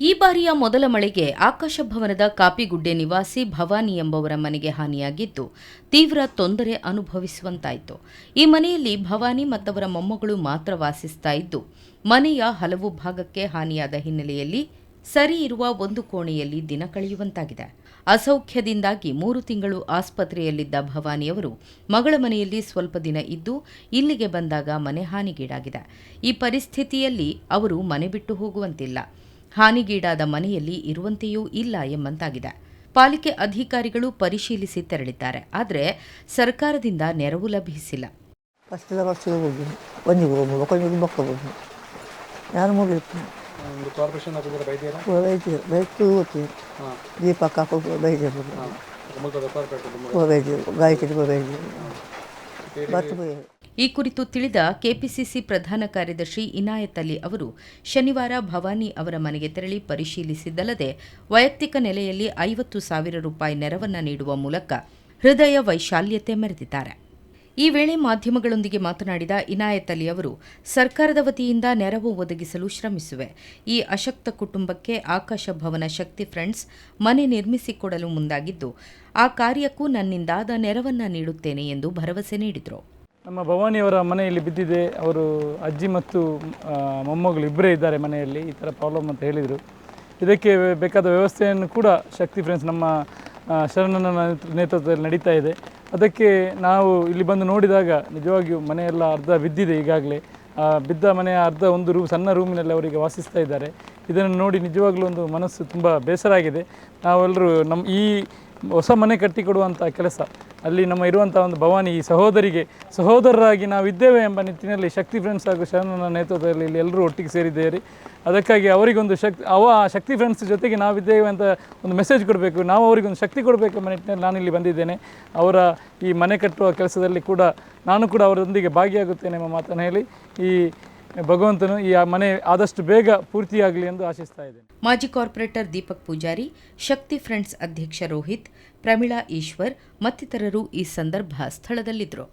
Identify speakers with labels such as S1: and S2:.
S1: ಈ ಬಾರಿಯ ಮೊದಲ ಮಳೆಗೆ ಆಕಾಶ ಭವನದ ಕಾಪಿಗುಡ್ಡೆ ನಿವಾಸಿ ಭವಾನಿ ಎಂಬವರ ಮನೆಗೆ ಹಾನಿಯಾಗಿದ್ದು ತೀವ್ರ ತೊಂದರೆ ಅನುಭವಿಸುವಂತಾಯಿತು. ಈ ಮನೆಯಲ್ಲಿ ಭವಾನಿ ಮತ್ತವರ ಮೊಮ್ಮಗಳು ಮಾತ್ರ ವಾಸಿಸ್ತಾ ಇದ್ದು, ಮನೆಯ ಹಲವು ಭಾಗಕ್ಕೆ ಹಾನಿಯಾದ ಹಿನ್ನೆಲೆಯಲ್ಲಿ ಸರಿ ಇರುವ ಒಂದು ಕೋಣೆಯಲ್ಲಿ ದಿನ ಕಳೆಯುವಂತಾಗಿದೆ. ಅಸೌಖ್ಯದಿಂದಾಗಿ 3 ತಿಂಗಳು ಆಸ್ಪತ್ರೆಯಲ್ಲಿದ್ದ ಭವಾನಿಯವರು ಮಗಳ ಮನೆಯಲ್ಲಿ ಸ್ವಲ್ಪ ದಿನ ಇದ್ದು ಇಲ್ಲಿಗೆ ಬಂದಾಗ ಮನೆ ಹಾನಿಗೀಡಾಗಿದೆ. ಈ ಪರಿಸ್ಥಿತಿಯಲ್ಲಿ ಅವರು ಮನೆ ಬಿಟ್ಟು ಹೋಗುವಂತಿಲ್ಲ. ಹಾನಿಗೀಡಾದ ಮನೆಯಲ್ಲಿ ಇರುವಂತೆಯೂ ಇಲ್ಲ ಎಂಬಂತಾಗಿದೆ. ಪಾಲಿಕೆ ಅಧಿಕಾರಿಗಳು ಪರಿಶೀಲಿಸಿ ತೆರಳಿದ್ದಾರೆ. ಆದರೆ ಸರ್ಕಾರದಿಂದ ನೆರವು ಲಭಿಸಿಲ್ಲ. ಈ ಕುರಿತು ತಿಳಿದ ಕೆಪಿಸಿಸಿ ಪ್ರಧಾನ ಕಾರ್ಯದರ್ಶಿ ಇನಾಯತ್ ಅಲಿ ಅವರು ಶನಿವಾರ ಭವಾನಿ ಅವರ ಮನೆಗೆ ತೆರಳಿ ಪರಿಶೀಲಿಸಿದ್ದಲ್ಲದೆ ವೈಯಕ್ತಿಕ ನೆಲೆಯಲ್ಲಿ 50,000 ರೂಪಾಯಿ ನೆರವನ್ನು ನೀಡುವ ಮೂಲಕ ಹೃದಯ ವೈಶಾಲ್ಯತೆ ಮೆರೆದಿದ್ದಾರೆ. ಈ ವೇಳೆ ಮಾಧ್ಯಮಗಳೊಂದಿಗೆ ಮಾತನಾಡಿದ ಇನಾಯತ್ ಅಲಿ ಅವರು, ಸರ್ಕಾರದ ವತಿಯಿಂದ ನೆರವು ಒದಗಿಸಲು ಶ್ರಮಿಸುವೆ. ಈ ಅಶಕ್ತ ಕುಟುಂಬಕ್ಕೆ ಆಕಾಶ ಭವನ ಶಕ್ತಿ ಫ್ರೆಂಡ್ಸ್ ಮನೆ ನಿರ್ಮಿಸಿಕೊಡಲು ಮುಂದಾಗಿದ್ದು, ಆ ಕಾರ್ಯಕ್ಕೂ ನನ್ನಿಂದಾದ ನೆರವನ್ನು ನೀಡುತ್ತೇನೆ ಎಂದು ಭರವಸೆ ನೀಡಿದರು.
S2: ನಮ್ಮ ಭವಾನಿಯವರ ಮನೆಯಲ್ಲಿ ಬಿದ್ದಿದೆ. ಅವರು ಅಜ್ಜಿ ಮತ್ತು ಮೊಮ್ಮಗಳು ಇಬ್ಬರೇ ಇದ್ದಾರೆ ಮನೆಯಲ್ಲಿ. ಈ ಥರ ಪ್ರಾಬ್ಲಮ್ ಅಂತ ಹೇಳಿದರು. ಇದಕ್ಕೆ ಬೇಕಾದ ವ್ಯವಸ್ಥೆಯನ್ನು ಕೂಡ ಶಕ್ತಿ ಫ್ರೆಂಡ್ಸ್ ನಮ್ಮ ಶರಣನ ನೇತೃತ್ವದಲ್ಲಿ ನಡೀತಾ ಇದೆ. ಅದಕ್ಕೆ ನಾವು ಇಲ್ಲಿ ಬಂದು ನೋಡಿದಾಗ ನಿಜವಾಗಿಯೂ ಮನೆಯೆಲ್ಲ ಅರ್ಧ ಬಿದ್ದಿದೆ. ಈಗಾಗಲೇ ಬಿದ್ದ ಮನೆಯ ಅರ್ಧ ಒಂದು ಸಣ್ಣ ರೂಮಿನಲ್ಲಿ ಅವರಿಗೆ ವಾಸಿಸ್ತಾ ಇದ್ದಾರೆ. ಇದನ್ನು ನೋಡಿ ನಿಜವಾಗ್ಲೂ ಒಂದು ಮನಸ್ಸು ತುಂಬ ಬೇಸರ ಆಗಿದೆ. ನಾವೆಲ್ಲರೂ ನಮ್ಮ ಈ ಹೊಸ ಮನೆ ಕಟ್ಟಿಕೊಡುವಂಥ ಕೆಲಸ ಅಲ್ಲಿ ನಮ್ಮ ಇರುವಂಥ ಒಂದು ಭವಾನಿ ಈ ಸಹೋದರರಾಗಿ ನಾವಿದ್ದೇವೆ ಎಂಬ ನಿಟ್ಟಿನಲ್ಲಿ ಶಕ್ತಿ ಫ್ರೆಂಡ್ಸ್ ಹಾಗೂ ಶರಣನ ನೇತೃತ್ವದಲ್ಲಿ ಇಲ್ಲಿ ಎಲ್ಲರೂ ಒಟ್ಟಿಗೆ ಸೇರಿದ್ದೇವೆ. ಅದಕ್ಕಾಗಿ ಅವರಿಗೊಂದು ಶಕ್ತಿ ಫ್ರೆಂಡ್ಸ್ ಜೊತೆಗೆ ನಾವಿದ್ದೇವೆ ಅಂತ ಒಂದು ಮೆಸೇಜ್ ಕೊಡಬೇಕು, ನಾವು ಅವರಿಗೊಂದು ಶಕ್ತಿ ಕೊಡಬೇಕು ಎಂಬ ನಿಟ್ಟಿನಲ್ಲಿ ನಾನಿಲ್ಲಿ ಬಂದಿದ್ದೇನೆ. ಅವರ ಈ ಮನೆ ಕಟ್ಟುವ ಕೆಲಸದಲ್ಲಿ ಕೂಡ ನಾನು ಕೂಡ ಅವರೊಂದಿಗೆ ಭಾಗಿಯಾಗುತ್ತೇನೆ ಎಂಬ ಮಾತನ್ನು ಹೇಳಿ ಈ ಭಗವಂತನು ಈ ಮನೆ ಆದಷ್ಟು ಬೇಗ ಪೂರ್ತಿಯಾಗಲಿ ಎಂದು ಆಶಿಸ್ತಾ ಇದ್ದೇನೆ.
S1: ಮಾಜಿ ಕಾರ್ಪೊರೇಟರ್ ದೀಪಕ್ ಪೂಜಾರಿ, ಶಕ್ತಿ ಫ್ರೆಂಡ್ಸ್ ಅಧ್ಯಕ್ಷ ರೋಹಿತ್, ಪ್ರಮೀಳಾ ಈಶ್ವರ್ ಮತ್ತಿತರರು ಈ ಸಂದರ್ಭ ಸ್ಥಳದಲ್ಲಿದ್ದರು.